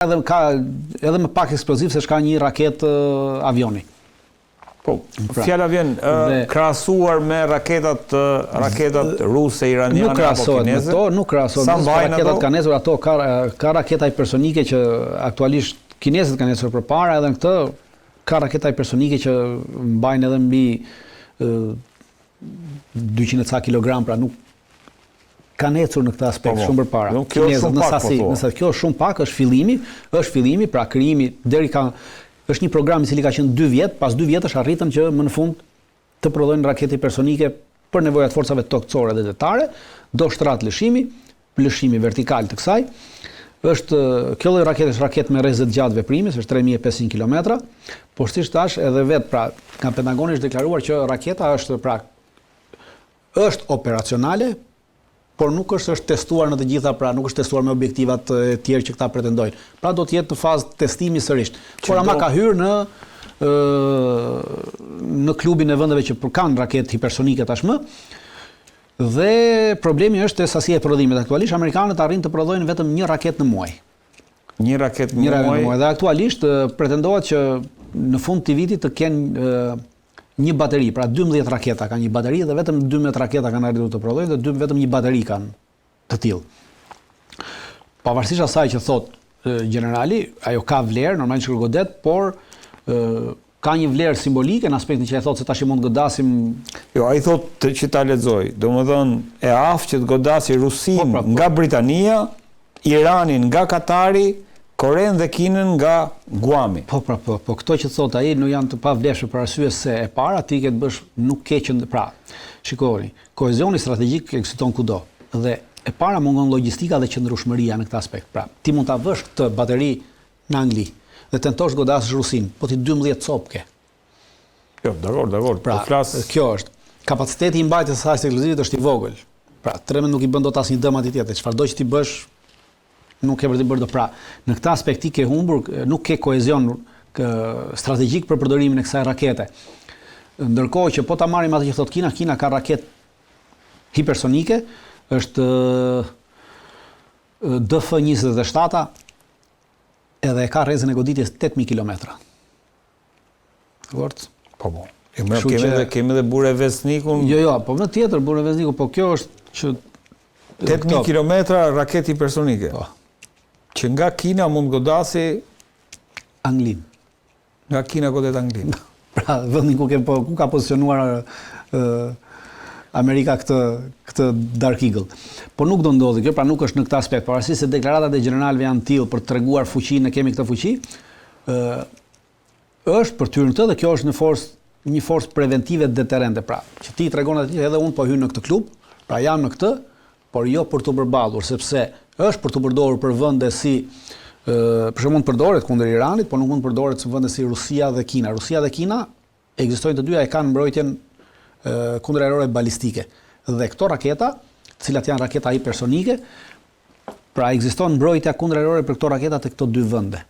edhe më pak eksploziv se shka një raket avioni. Po, fjala vjen krahasuar me raketat ruse, iraniane apo kineze. Nuk krahasohet me raketat kaneze, ato ka raketa hipersonike që aktualisht kinezët kanë nesër përpara, edhe në këtë ka raketa hipersonike që mbajnë edhe mbi 200 ca kilogram, pra nuk kanë ecur në këtë aspekt shumë përpara. Kinezët në sasi, nëse kjo është shumë pak, është fillimi, pra krijimi deri është një program i cili ka qenë 2 vjet, pas 2 vjetësh arritën që më në fund të prodhojnë rakete hipersonike për nevojat forcave tokësore dhe detare, do shtrat lëshimi vertikal të kësaj. Kjo lloj rakete është raket me rrezë të gjatë veprimis, është 3500 km, por siç thash edhe vet, pra, nga Pentagoni është deklaruar që raketa është operacionale, por nuk është testuar në të gjitha, pra nuk është testuar me objektivat e tjerë që këta pretendojnë. Pra do të jetë në fazë testimi sërish. Por ama ka hyrë në klubin e vendeve që kanë raketë hipersonike tashmë, dhe problemi është te sasia e prodhimit. Aktualisht amerikanët arrin të prodhojnë vetëm një raketë në muaj. Një raketë në muaj. Dhe aktualisht pretendohet që në fund të vitit të kenë një bateri, pra 12 raketa kanë një bateri dhe vetëm 12 raketa kanë arritur të prodhojnë dhe vetëm një bateri kanë të tillë. Pavarësisht asaj që thot generali, ajo ka vlerë, normalisht që godet, por ka një vlerë simbolike në aspektin që e thot se tash mund të godasim. Jo, ai thot që ta lexoj, domethënë e aftë që të godasi Rusin nga Britania, Iranin nga Katari, Koren dhe Kinën nga Guami. Po, këto që thot ai nuk janë të pavlefshme për arsye se e para ti ke të bësh nuk keqën, pra. Shikoni, kohezioni strategjik ekziston kudo dhe e para mungon logjistika dhe qëndrueshmëria në këtë aspekt. Pra, ti mund ta vësh këtë bateri në Angli dhe tentosh godasësh Rusin, po ti 12 copë ke. Jo, dakor. Pra, kjo është. Kapaciteti i mbajtjes së saj ekskluzive është i vogël. Pra, tremen nuk i bën dot asnjë dëm atij tjetër. Çfarëdo që ti bësh nuk ke për të bërë do, pra. Në këtë aspekt ti ke humbur, nuk ke kohezion strategjik për përdorimin e kësaj rakete. Ndërkohë që po ta marrim atë që thot Kina ka raketë hipersonike, është DF-27 edhe e ka rrezën e goditjes 8000 km. Dakor? Po. Kemi edhe burë Vesnikun. Jo, po më tjetër burë Vesnikun, po kjo është që 8000 km raketë hipersonike. Po. Që nga Kina mund godasi Anglin. Nga Kina godet Anglin. Pra, vendin ku ka pozicionuar Amerika këtë Dark Eagle. Por nuk do ndodhi kjo, pra nuk është në këtë aspekt. Pavarësisht se deklaratat e gjeneralëve janë tillë për të treguar fuqinë, ne kemi këtë fuqi, është për tyrën këtë dhe kjo është një forcë preventive deterrente. Pra, që ti tregon atë edhe unë po hyn në këtë klub, pra jam në këtë, por jo për të përballur, sepse është për të përdorur për vende si për shembull mund përdoret kundër Iranit, por nuk mund përdoret në vende si Rusia dhe Kina. Rusia dhe Kina ekzistojnë të dyja, e kanë mbrojtjen kundërajrore balistike. Dhe këto raketa, të cilat janë raketa hipersonike, pra ekziston mbrojtja kundërajrore për këto raketa të këto dy vende.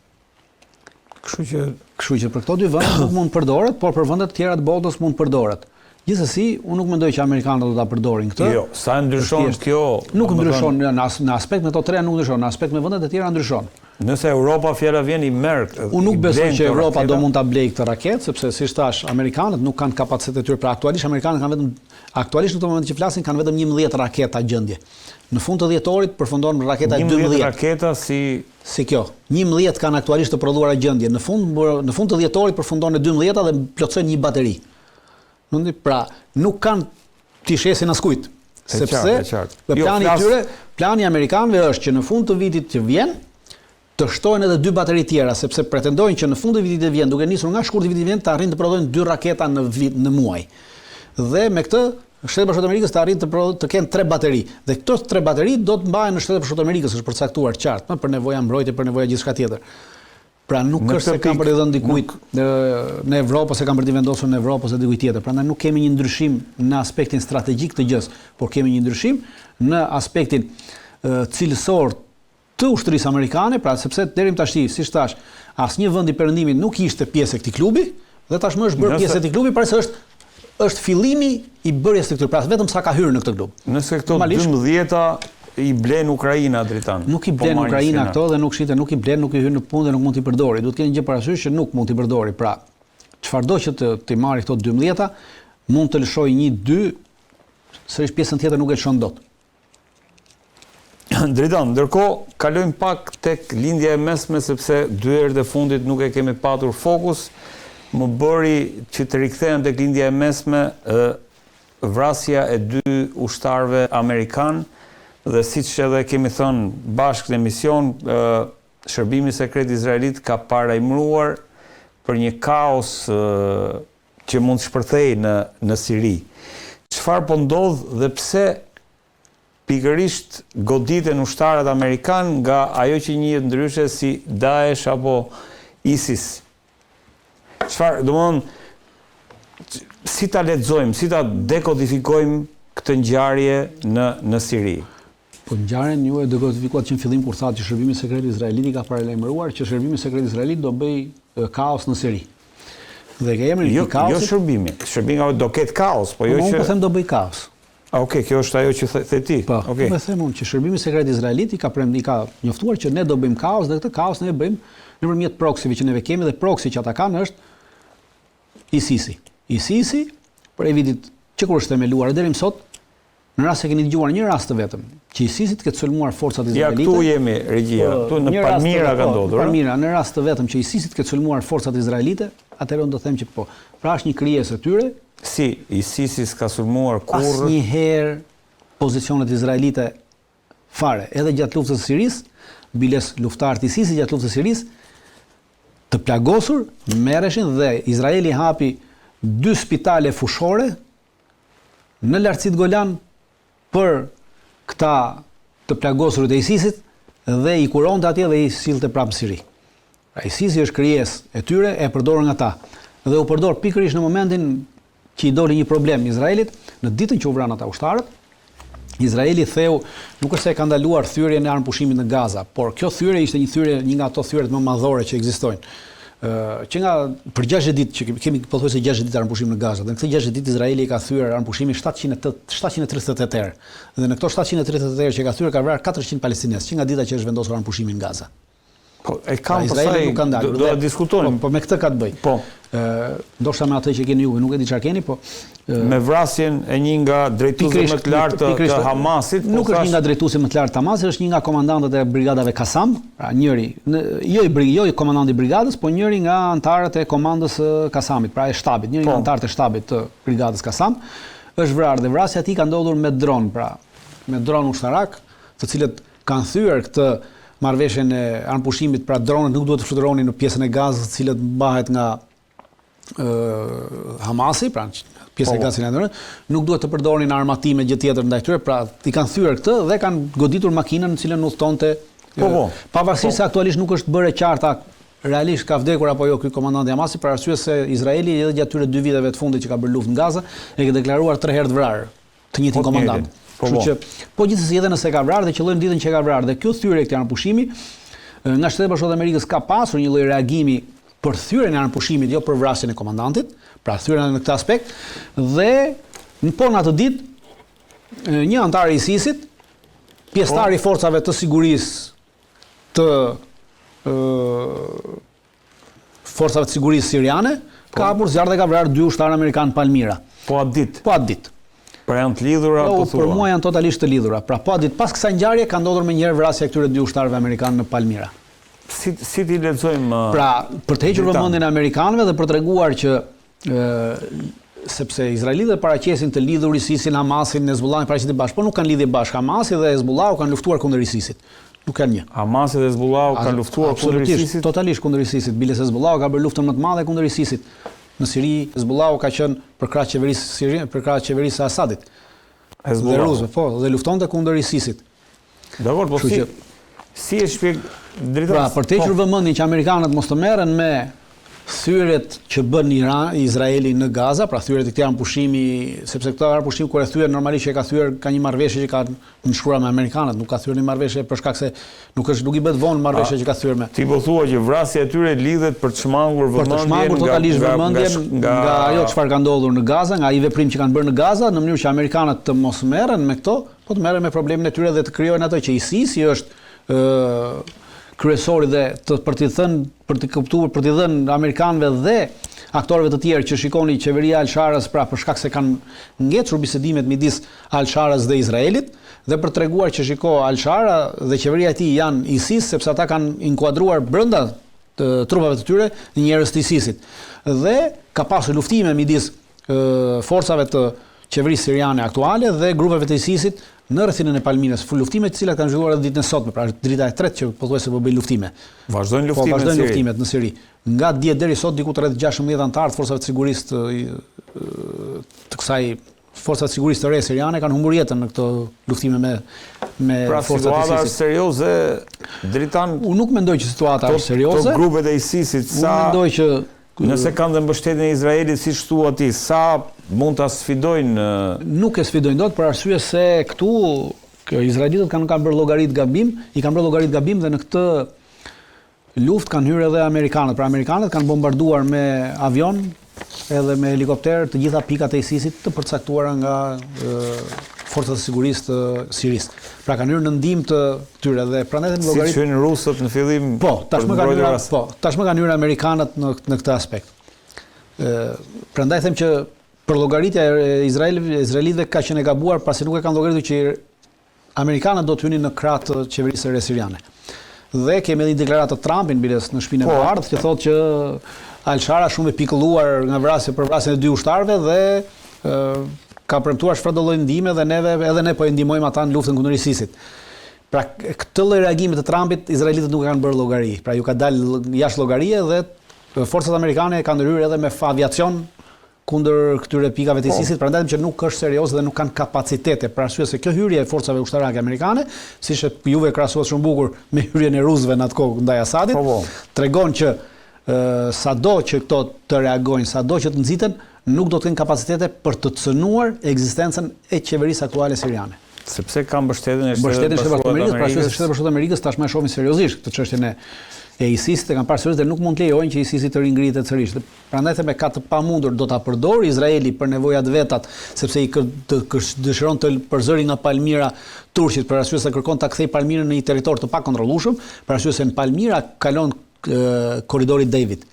Kështu që për këto dy vende nuk mund përdoret, por për vende të tjera të botës mund përdoret. Gjithsesi, unë nuk mendoj që amerikanët do ta përdorin këtë. Jo, sa ndryshon kjo? Nuk ndryshon në aspekt me to tre, nuk ndryshon, në aspekt me vendet e tjera ndryshon. Nëse Europa fjala vjen i merr. Unë nuk besoj që Europa do mund ta blejë këtë raketë, sepse siç thash, amerikanët nuk kanë kapacitet e tyre. Pra aktualisht amerikanët kanë në këtë moment që flasin kanë vetëm 11 raketa gjendje. Në fund të dhjetorit përfundon raketa 12. 11 raketa si kjo. 11 kanë aktualisht të prodhuara gjendje. Në fund të dhjetorit përfundon në 12 dhe plotësojnë një bateri. Pra, nuk kanë t'i shesin askujt, sepse plani amerikanëve është që në fund të vitit që vjen, të shtojnë edhe 2 bateri tjera, sepse pretendojnë që në fund të vitit që vjen, duke nisur nga shkurti i vitit që vjen, të arrin të prodhojnë 2 raketa në muaj. Dhe me këtë, Shtetet Bashkuara të Amerikës të arrin të kenë 3 bateri. Dhe këto 3 bateri do të mbahen në Shtetet Bashkuara të Amerikës, është përcaktuar qartë, për nevoja mbrojtje, për nevoja gjithçka tjetër. Pra nuk është se kanë për të dhënë dikujt në Evropë, se kanë për të vendosur në Evropë ose dikujt tjetër. Prandaj nuk kemi një ndryshim në aspektin strategjik të gjës, por kemi një ndryshim në aspektin cilësor të ushtrisë amerikane, pra sepse deri më tash, siç thash, asnjë vend i perëndimit nuk ishte pjesë e këtij klubi dhe tashmë është bërë pjesë e këtij klubi, para se është fillimi i bërjes së këtyre, pra vetëm sa ka hyrë në këtë klub. Nëse këto 12 i blen Ukraina dritan. Nuk i blen Ukraina këto dhe nuk i blen, nuk i hyn në punë dhe nuk mund t'i përdori. Duhet keni gjë parasysh që nuk mund t'i përdori. Pra, çfarëdo që t'i marrë këto 12-ta, mund të lëshoj 1-2, sërish pjesën tjetër nuk e lëshon dot. Dritan, ndërkohë kalojmë pak tek lindja e mesme sepse 2 herët e fundit nuk e kemi patur fokus. Më bëri që të rikthehen tek lindja e mesme vrasja e 2 ushtarëve amerikan dhe siç edhe kemi thënë bashkë në emision, Shërbimi Sekret Izraelit ka parajmëruar për një kaos që mund të shpërthejë në Siri. Çfarë po ndodh dhe pse pikërisht goditen ushtarët amerikan nga ajo që njihet ndryshe si Daesh apo ISIS? Çfarë, domthonë, si ta lexojmë, si ta dekodifikojmë këtë ngjarje në Siri? Po ngjarjen ju e dekodifikuat që në fillim kur thatë që Shërbimi Sekret Izraeliti ka paralajmëruar që Shërbimi Sekret Izraelit do bëj kaos në Siri. Dhe ke emrin i kaosit. Jo shërbimi. Shërbimi do ketë kaos, po jo që unë po them do bëj kaos. Okej, kjo është ajo që the ti. Po, më them unë që Shërbimi Sekret Izraeliti ka njoftuar që ne do bëjmë kaos dhe këtë kaos ne e bëjmë nëpërmjet proksive që neve kemi dhe proksi që ata kanë është ISIS-i. ISIS-i për vitit që kur është themeluar deri më sot, në rast se keni dëgjuar një rast të vetëm që ISIS-i të ketë sulmuar forcat izraelite. Ja këtu jemi regjia, këtu në Palmira ka ndodhur. Palmira, në rast të vetëm që ISIS-i të ketë sulmuar forcat izraelite, atëherë unë do them që po. Pra është një krijesë e tyre. Si ISIS-i s'ka sulmuar kurrë? Asnjëherë pozicionet izraelite fare, edhe gjatë luftës së Sirisë, biles luftarët ISIS-i gjatë luftës së Sirisë të plagosur merreshin dhe Izraeli hapi 2 spitale fushore në lartësitë Golan për këta të plagosurit e ISIS-it dhe i kuronte atje dhe i sillte prapë në Siri. Pra ISIS-i është krijesë e tyre, e përdorën nga ta. Dhe u përdor pikërisht në momentin që i doli një problem Izraelit, në ditën që u vranë ata ushtarët, Izraeli theu nuk është se ka ndaluar thyrjen e armëpushimit në Gaza, por kjo thyrje ishte një nga ato thyrjet më madhore që ekzistojnë. Që nga për 60 ditë që kemi pothuajse 60 ditë armëpushim në Gaza, dhe në këtë 60 ditë Izraeli ka thyer armëpushimin 738 herë. Dhe në këto 738 herë që ka thyer ka vrarë 400 palestinesë, që nga dita që është vendosur armëpushimi në Gaza. Po e kam pasaj do ta diskutojmë. Po me këtë ka të bëj. Po. Ndoshta me atë që keni juve, nuk e di çfarë keni, po me vrasjen e një nga drejtuesit më të lartë të Hamasit, nuk është një nga drejtuesit më të lartë të Hamasit, është një nga komandantët e brigadave Qassam, pra njëri, jo i komandanti i brigadës, po njëri nga anëtarët e komandës së Qassamit, pra e shtabit, njëri nga anëtarët e shtabit të brigadës Qassam, është vrarë dhe vrasja e tij ka ndodhur me dron, pra me dron ushtarak, të cilët kanë thyer këtë marrëveshjen e armëpushimit, pra dronët nuk duhet të fluturonin në pjesën e Gazës, të cilët mbahet nga Hamasi, pra pjesë e Gazës nuk duhet të përdorin armatime gjë tjetër ndaj tyre, pra i kanë thyer këtë dhe kanë goditur makinën në cilën udhtonte. Pavarësisht se aktualisht nuk është bërë e qarta realisht ka vdekur apo jo ky komandant i Hamasit, për arsye se Izraeli edhe gjatë tyre 2 viteve të fundit që ka bërë luftë në Gazë e ka deklaruar 3 herë të vrarë të njëjtin komandant. Kështu që po gjithsesi edhe nëse ka vrarë dhe qellojmë ditën që ka vrarë dhe kjo thyrje këtij armëpushimi nga Shtetet Bashkuara të Amerikës ka pasur një lloj reagimi për thyrjen e armëpushimit, jo për vrasjen e komandantit, pra thyrjen në këtë aspekt dhe në atë ditë një antar i ISIS-it, pjesëtar i forcave të sigurisë të forcave të sigurisë siriane, ka hapur zjarr dhe ka vrarë 2 ushtarë amerikanë Palmira. Po atë ditë. Po atë ditë. Pra janë të lidhura po thua? Për mua janë totalisht të lidhura. Pra po atë ditë pas kësaj ngjarje ka ndodhur më njëherë vrasja e këtyre 2 ushtarëve amerikanë në Palmira. Si ti lexojmë? Pra, për të hequr vëmendjen e amerikanëve dhe për treguar që sepse izraelitët paraqesin të lidhur ISIS-in, Hamasin, Hezbollahin paraqesin bashkë, por nuk kanë lidhje bashkë. Hamasi dhe Hezbollahu kanë luftuar kundër ISIS-it. Nuk kanë një. Hamasi dhe Hezbollahu kanë luftuar kundër ISIS-it? Totalisht kundër ISIS-it. Biles Hezbollahu ka bërë luftën më të madhe kundër ISIS-it. Në Siri, Hezbollahu ka qenë për krah qeverisë së Asadit. Hezbollahu, dhe luftonte kundër ISIS-it. Dakor, po si e shpjeg drejtësisht? Pra, për të hequr vëmendjen që amerikanët mos të merren me thyrjet që bën Izraeli në Gaza, pra thyrjet e këtij armëpushimi, sepse këto armëpushim kur e thyer normalisht që ka thyer ka një marrëveshje që ka nënshkruar me amerikanët, nuk ka thyer një marrëveshje për shkak se nuk i bëhet vonë marrëveshje që ka thyer me. Ti po thua që vrasja e tyre lidhet për të shmangur vëmendjen, për të shmangur totalisht vëmendjen nga ajo çfarë ka ndodhur në Gaza, nga ai veprim që kanë bërë në Gaza, në mënyrë që amerikanët të mos merren me këto, po të merren me problemin e tyre dhe të krijojnë ato që ISIS-i është kryesori dhe për t'i dhënë amerikanëve dhe aktorëve të tjerë që shikoni qeveria Al-Sharës pra për shkak se kanë ngecur bisedimet midis Al-Sharës dhe Izraelit dhe për treguar që shiko Al-Shara dhe qeveria e tij janë ISIS sepse ata kanë inkuadruar brenda të trupave të tyre njerëz të ISIS-it. Dhe ka pasur luftime midis forcave të qeverisë siriane aktuale dhe grupeve të ISIS-it në rrethinën e Palmirës, luftime të cilat kanë zhvilluar edhe ditën e sotme, pra është drita e tretë që pothuajse po bëjnë luftime. Vazhdojnë luftimet në Siri. Nga dje deri sot diku rreth 16 anëtar të forcave të sigurisë të kësaj forcat sigurisë të re siriane kanë humbur jetën në këto luftime me forcat e ISIS-it. Pra situata është serioze, Dritan. Unë nuk mendoj që situata është serioze. Të grupet e ISIS-it sa mendoj që nëse kanë dhe mbështetjen e Izraelit siç thua ti, sa mund ta sfidojnë? Nuk e sfidojnë dot për arsye se këtu izraelitët kanë bërë llogarit gabim, dhe në këtë luftë kanë hyrë edhe amerikanët. Pra amerikanët kanë bombarduar me avion edhe me helikopter të gjitha pikat e ISIS-it të përcaktuara nga forcat e sigurisë të Sirisë. Pra kanë hyrë në ndihmë të tyre dhe prandaj them llogarit. Si qenë rusët në fillim? Po, tashmë kanë hyrë amerikanët në këtë aspekt. Prandaj them që për llogaritja e izraelitëve ka qenë e gabuar pasi nuk e kanë llogaritur që amerikanët do të hynin në krah të qeverisë së re siriane. Dhe kemi edhe një deklaratë të Trumpit biles në Shtëpinë e Bardhë që thotë që Al-Shara shumë e pikëlluar nga vrasja për vrasjen e 2 ushtarëve dhe ka premtuar çfarë do lloj ndihme dhe edhe ne po e ndihmojmë ata në luftën kundër ISIS-it. Pra këtë lloj reagimi të Trumpit izraelitët nuk e kanë bërë llogari. Pra ju ka dalë jashtë llogarie dhe forcat amerikane kanë ndryrë edhe me aviacion kundër këtyre pikave të ISIS-it, prandaj që nuk është serioze dhe nuk kanë kapacitete, për arsye se kjo hyrje e forcave ushtarake amerikane, siç juve krahasohet shumë bukur me hyrjen e rusëve në atë kohë ndaj Asadit, tregon që sado që këto të reagojnë, sado që të nxiten, nuk do të kenë kapacitete për të cënuar ekzistencën e qeverisë aktuale siriane. Sepse kanë mbështetjen e Shtetit Bashkuar të Amerikës, pra Shteti Bashkuar të Amerikës tashmë e shohin seriozisht këtë çështjen e ISIS-it, kanë parë seriozisht dhe nuk mund të lejojnë që ISIS-i të ringrihet sërish. Prandaj them ka të pamundur do ta përdorë Izraeli për nevojat vetat, sepse i dëshiron të përzëri nga Palmira Turqit për arsye se kërkon ta kthej Palmirën në një territor të pakontrollueshëm, për arsye se në Palmira kalon korridori David.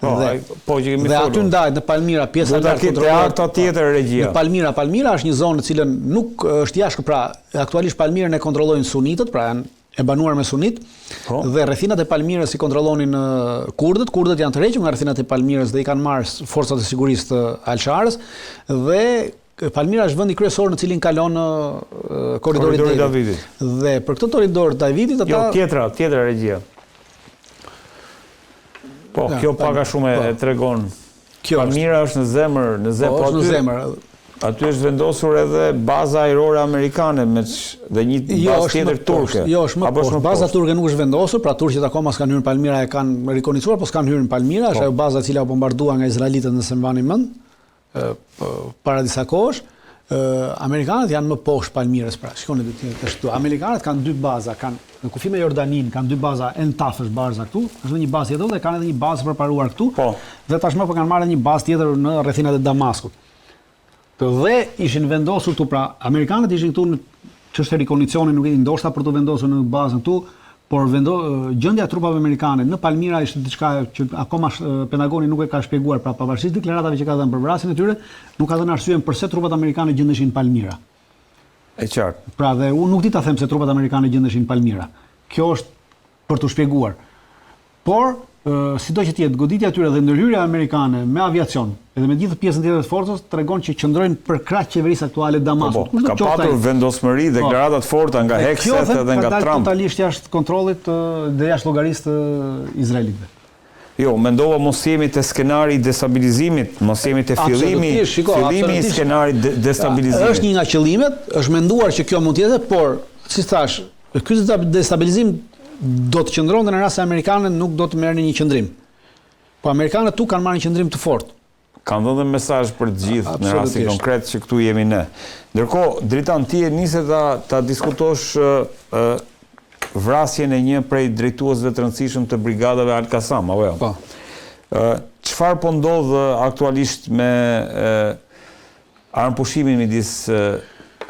Dhe aty ndahet në Palmira pjesa e kontrolluar tjetër regjia. Në Palmira është një zonë në cilën nuk është jashtë, pra aktualisht Palmirën e kontrollojnë sunitët, pra janë e banuar me sunit, dhe rrethinat e Palmirës i kontrollonin kurdët. Kurdët janë të rrequr nga rrethinat e Palmirës dhe i kanë marrë forcat e sigurisë të Al-Sharës dhe Palmira është vendi kryesor në cilin kalon korridori Davidit. Dhe për këtë korridor Davidit ata tjetra regjia. Po, kjo pak a shumë e tregon. Palmira është në zemër, aty është vendosur edhe baza ajrore amerikane dhe një bazë tjetër turke. Jo, është më poshtë. Baza turke nuk është vendosur, pra turqit akoma s'kanë hyrë në Palmira, e kanë rikonicuar, po s'kanë hyrë në Palmira, është ajo baza e cila u bombardua nga izraelitët nëse mbani mend para disa kohësh. Amerikanët janë më poshtë Palmirës, pra shikoni këtu. Amerikanët kanë 2 baza, kanë në kufi me Jordanin, kanë 2 baza Entaf është baza këtu, është një bazë tjetër dhe kanë edhe një bazë përparuar këtu. Dhe tashmë po kanë marrë një bazë tjetër në rrethinat e Damaskut. Dhe ishin vendosur këtu, pra amerikanët ishin këtu në çështë rikondicioni, nuk e di ndoshta për të vendosur në bazën këtu, por gjendja e trupave amerikane në Palmira ishte diçka që akoma Pentagoni nuk e ka shpjeguar, pra pavarësisht deklaratave që ka dhënë për vrasjen e tyre, nuk ka dhënë arsyeën pse trupat amerikane gjendeshin në Palmira. E qartë. Pra dhe unë nuk di ta them se trupat amerikane gjendeshin në Palmira. Kjo është për të shpjeguar. Por sido që tjetë, goditja tyre dhe ndërhyrja amerikane me aviacion edhe me gjithë pjesën tjetër të forcës tregon që qëndrojnë për krah qeverisë aktuale Damaskut. Ka patur vendosmëri dhe deklaratat forta nga Hekset edhe nga Trump. Kjo totalisht jashtë kontrollit dhe jashtë llogarisë të izraelitëve. Jo, mendova mos jemi te skenari i destabilizimit, mos jemi te fillimi i skenarit destabilizimit. Është një nga qëllimet, është menduar që kjo mund të jetë, por si thash, ky destabilizim do të qëndron dhe në rast se amerikanët nuk do të merrnin një qëndrim. Po amerikanët tu kanë marrë një qëndrim të fortë. Kanë dhënë mesazh për të gjithë në rastin konkret që këtu jemi ne. Ndërkohë, Dritan, ti e nisi ta diskutosh vrasjen e një prej drejtuesve të rëndësishëm të brigadave Al-Qassam, apo jo? Po. Çfarë po ndodh aktualisht me armëpushimin midis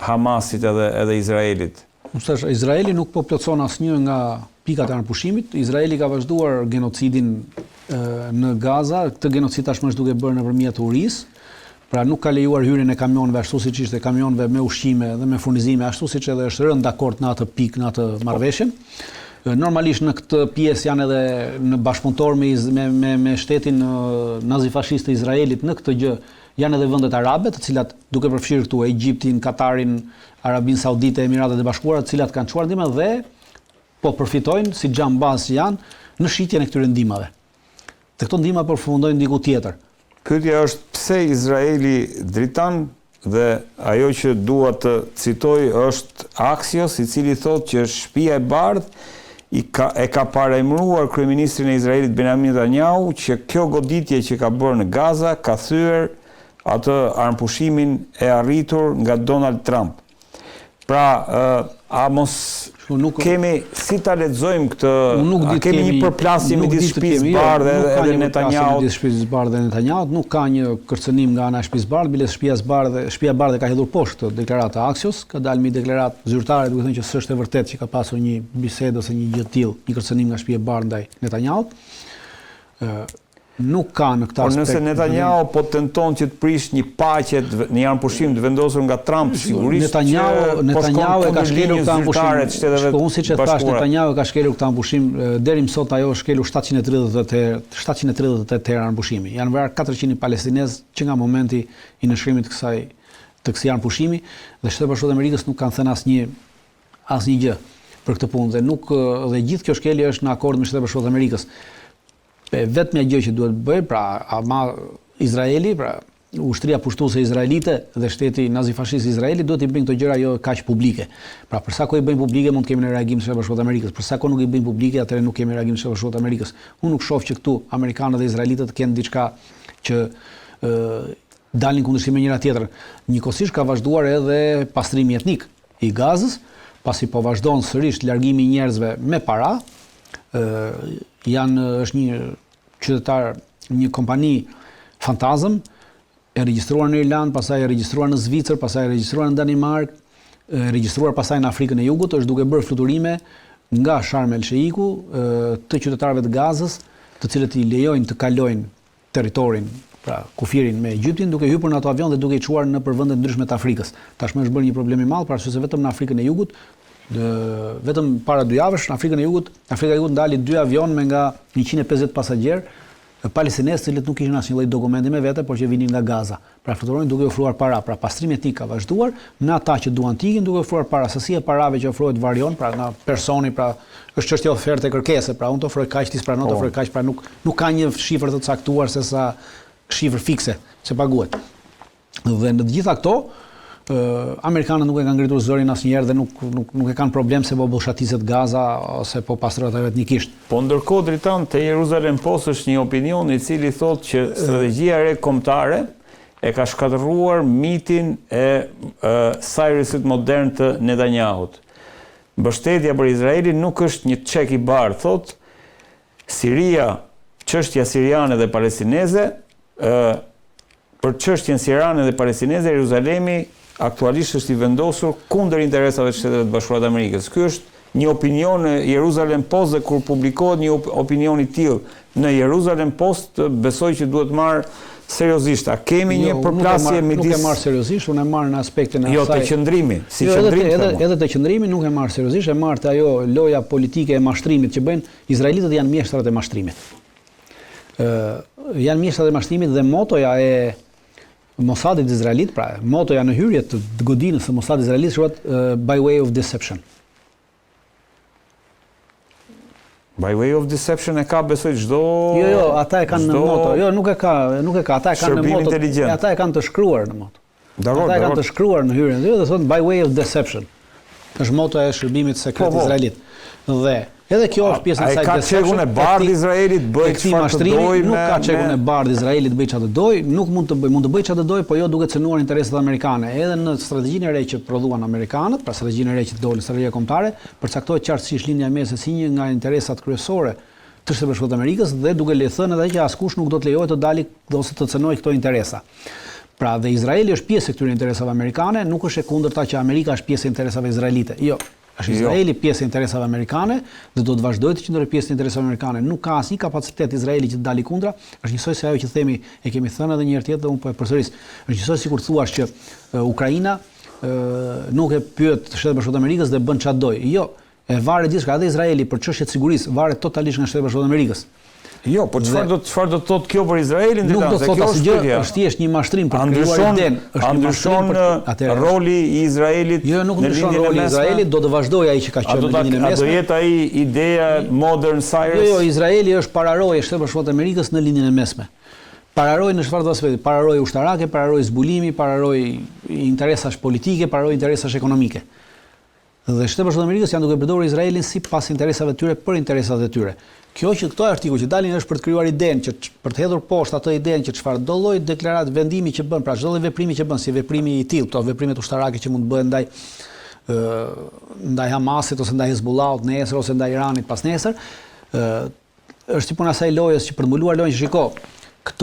Hamasit edhe Izraelit? Izraeli nuk po plotson asnjë nga pikat e anëpushimit. Izraeli ka vazhduar genocidin në Gaza. Këtë genocid tashmë është duke bërë nëpërmjet urisë. Pra nuk ka lejuar hyrjen e kamionëve ashtu siç ishte, kamionëve me ushqime dhe me furnizime ashtu siç edhe është rënë dakord në atë pikë, në atë marrëveshje. Normalisht në këtë pjesë janë edhe në bashkëpunëtor me shtetin nazifashist të Izraelit në këtë gjë, janë edhe vendet arabe, të cilat duke përfshirë këtu Egjiptin, Katarin, Arabinë Saudite, Emiratet e Bashkuara, të cilat kanë çuar ndihmë dhe po përfitojnë si xhambaz janë në shitjen e këtyre ndihmave. Dhe këto ndihma përfundojnë diku tjetër. Pyetja është pse Izraeli dritan dhe ajo që dua të citoj është Axios, i cili thotë që Shtëpia e Bardhë e ka paremruar kryeministrin e Izraelit Benjamin Netanyahu që kjo goditje që ka bërë në Gaza ka thyer atë armëpushimin e arritur nga Donald Trump. Pra, a mos kemi, si ta lexojmë këtë, a kemi një përplasje midis Shtëpisë Bardhë edhe Netanyahut? Midis Shtëpisë Bardhë dhe Netanyahut nuk ka një kërcënim nga ana e Shtëpisë Bardhë, bile Shtëpia Bardhë ka hedhur poshtë deklaratë e Axios, ka dalë një deklaratë zyrtare duke thënë që s'është e vërtetë që ka pasur një bisedë ose një gjë të tillë, një kërcënim nga Shtëpia Bardhë ndaj Netanyahut. Nuk ka në këtë aspekt. Por nëse Netanyahu po tenton që të prish një paqe në një armëpushim të vendosur nga Trump, sigurisht Netanyahu e ka shkelur këtë armëpushim. Unë siç e thash, Netanyahu ka shkelur këtë armëpushim deri më sot ajo shkelur 738 herë armëpushimi. Janë vrarë 400 palestinezë që nga momenti i nënshkrimit të kësaj armëpushimi dhe Shtetet Bashkuara të Amerikës nuk kanë thënë asnjë gjë për këtë punë dhe gjithë kjo shkelje është në akord me Shtetet Bashkuara të Amerikës. Vetmja gjë që duhet bëjë, pra Izraeli, pra ushtria pushtuese izraelite dhe shteti nazifashist Izraeli duhet i bëjnë këto gjëra jo kaq publike. Pra për sa kohë i bëjnë publike mund të kemi në reagim të Shtetit Bashkuar të Amerikës. Për sa kohë nuk i bëjnë publike, atëherë nuk kemi reagim të Shtetit Bashkuar të Amerikës. Unë nuk shoh që këtu amerikanët dhe izraelitët kenë diçka që dalin kundërshtim me njëra tjetrën. Njëkohësisht ka vazhduar edhe pastrimi etnik i Gazës, pasi po vazhdon sërish largimi i njerëzve me para. Është një qytetar, një kompani fantazëm, e regjistruar në Irland, pastaj e regjistruar në Zvicër, pastaj e regjistruar në Danimark, e regjistruar pastaj në Afrikën e Jugut, është duke bërë fluturime nga Sharm el Sheiku të qytetarëve të Gazës, të cilët i lejojnë të kalojnë territorin, pra kufirin me Egjiptin, duke hyrë në ato avion dhe duke i çuar në vende të ndryshme të Afrikës. Tashmë është bërë një problem i madh, pra se vetëm në Afrikën e Jugut vetëm para 2 javësh në Afrika e Jugut ndali 2 avion me nga 150 pasagjerë palestinezë të cilët nuk kishin asnjë lloj dokumenti me vete, por që vinin nga Gaza. Pra fluturojnë duke ofruar para. Pra pastrimi etnik ka vazhduar në ata që duan të ikin duke ofruar para. Sasia e parave që ofrohet varion, pra nga personi, pra është çështje oferte kërkese, pra unë të ofroj kaq, ti pranon të ofroj kaq, pra nuk ka një shifër të caktuar se sa shifër fikse që paguhet. Dhe në të gjitha këto amerikanët nuk e kanë ngritur zërin asnjëherë dhe nuk e kanë problem se po bollshatiset Gaza ose po pastrohet ajo etnikisht. Po ndërkohë dritan te Jerusalem Post është një opinion i cili thotë që strategjia e re kombëtare e ka shkatërruar mitin e Cyrusit modern të Netanyahut. Mbështetja për Izraelin nuk është një çek i bardhë, thotë Siria, çështja siriane dhe palestineze, për çështjen siriane dhe palestineze Jeruzalemi aktualisht është i vendosur kundër interesave të Shteteve të Bashkuara të Amerikës. Ky është një opinion në Jerusalem Post dhe kur publikohet një opinion i tillë në Jerusalem Post, besoj që duhet marr seriozisht. A kemi një përplasje midis? Nuk e marr seriozisht, unë e marr në aspektin e asaj. Jo të qëndrimi, si qëndrim. Edhe të qëndrimi nuk e marr seriozisht, e marr te ajo loja politike e mashtrimit që bëjnë izraelitët, janë mjeshtrat e mashtrimit. Janë mjeshtrat e mashtrimit dhe motoja e Mossadit izraelit, pra motoja në hyrje të godinës së Mossadit izraelit quhet by way of deception. By way of deception e ka besoj çdo. Jo, ata e kanë në moto. Jo, nuk e ka, ata e kanë në moto. Ata e kanë të shkruar në moto. Ata e kanë të shkruar në hyrjen dhe thonë by way of deception. Është motoja e shërbimit sekret izraelit. Dhe edhe kjo është pjesë e saj. Ka çekun e bardhë Izraelit, bëj çfarë të dojë. Nuk ka çekun e bardhë Izraelit, bëj çfarë të dojë, nuk mund të bëj çfarë të dojë, po jo duke cënuar interesat amerikane. Edhe në strategjinë e re që prodhuan amerikanët, pra strategjinë e re që dolën, strategjia kombëtare, përcaktohet qartësisht linja e mesme si një nga interesat kryesore të Shtetit Bashkuar të Amerikës dhe duke le thënë edhe që askush nuk do të lejohet të dalë ose të cënojë këto interesa. Pra dhe Izraeli është pjesë e këtyre interesave amerikane, nuk është e kundërta që Amerika është pjesë e interesave izraelite. Jo, është Izraeli pjesë e interesave amerikane dhe do të vazhdojë të qëndrojë pjesë e interesave amerikane. Nuk ka asnjë kapacitet Izraeli që të dalë kundra, është njësoj se ajo që themi, e kemi thënë edhe një herë tjetër dhe unë po e përsëris. Është njësoj sikur thuash që Ukraina nuk e pyet Shtetet Bashkuara të Amerikës dhe bën çfarë doj. Jo, e varet gjithçka, edhe Izraeli për çështje të sigurisë varet totalisht nga Shtetet Bashkuara të Amerikës. Jo, po çfarë do të thotë kjo për Izraelin? Nuk do të thotë asgjë, është thjesht një mashtrim për krijuar iden. Ndryshon roli i Izraelit. Jo, nuk ndryshon roli i Izraelit, do të vazhdojë ai që ka qenë në linjën e mesme. A do jetë ai ideja modern Cyrus? Jo, Izraeli është pararojë e Shtetit Bashkuar të Amerikës në linjën e mesme. Pararojë në çfarë aspekti? Pararojë ushtarake, pararojë zbulimi, pararojë interesash politike, pararojë interesash ekonomike. Dhe Shtetet Bashkuara të Amerikës janë duke përdorur Izraelin sipas interesave të tyre për interesat e tyre. Kjo që këto artikuj që dalin është për të krijuar idenë, që për të hedhur poshtë atë idenë që çfarë do lloj deklarat vendimi që bën, pra çdo lloj veprimi që bën, si veprimi i tillë, këto veprimet ushtarake që mund të bëhen ndaj Hamasit ose ndaj Hezbollahut nesër ose ndaj Iranit pas nesër, është si puna asaj lojës që për të mbuluar lojën që shiko,